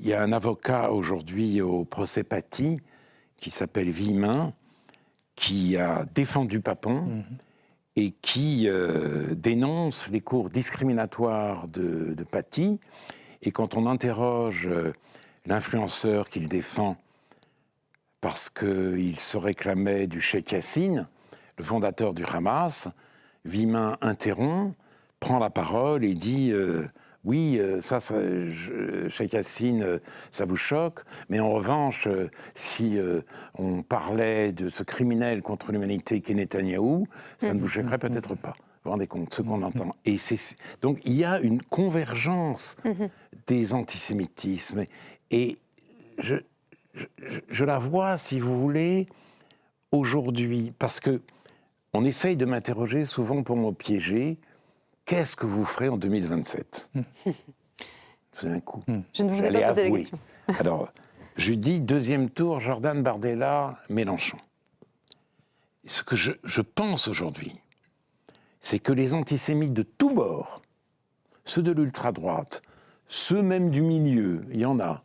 Il y a un avocat aujourd'hui au procès Paty qui s'appelle Villemin, qui a défendu Papon et qui dénonce les cours discriminatoires de Paty. Et quand on interroge l'influenceur qu'il défend parce qu'il se réclamait du Cheikh Yassine, le fondateur du Hamas, Villemin interrompt, prend la parole et dit oui, Cheikh Yassine, ça vous choque, mais en revanche, si on parlait de ce criminel contre l'humanité qu'est Netanyahou, ça ne vous choquerait peut-être pas. Vous vous rendez compte, ce qu'on entend. Et donc il y a une convergence des antisémitismes. Et je la vois, si vous voulez, aujourd'hui, parce que on essaye de m'interroger souvent pour me piéger. Qu'est-ce que vous ferez en 2027 C'est un coup. Je ne vous ai pas posé la question. Alors, je dis deuxième tour, Jordan Bardella, Mélenchon. Ce que je pense aujourd'hui, c'est que les antisémites de tous bords, ceux de l'ultra-droite, ceux même du milieu, il y en a,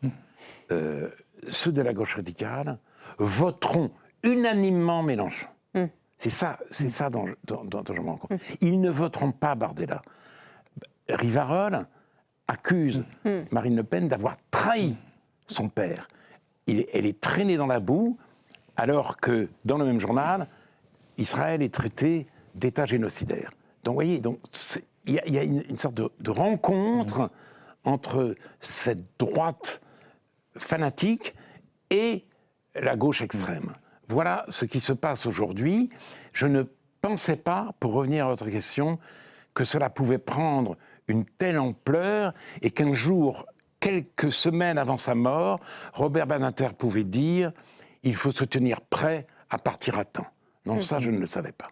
ceux de la gauche radicale, voteront unanimement Mélenchon. C'est ça dont je me rends compte. Ils ne voteront pas Bardella. Rivarol accuse Marine Le Pen d'avoir trahi son père. Elle est traînée dans la boue, alors que dans le même journal, Israël est traité d'État génocidaire. Donc, vous voyez, il y a une sorte de rencontre entre cette droite fanatique et la gauche extrême. Voilà ce qui se passe aujourd'hui. Je ne pensais pas, pour revenir à votre question, que cela pouvait prendre une telle ampleur et qu'un jour, quelques semaines avant sa mort, Robert Badinter pouvait dire « il faut se tenir prêt à partir à temps ». Non, ça, je ne le savais pas.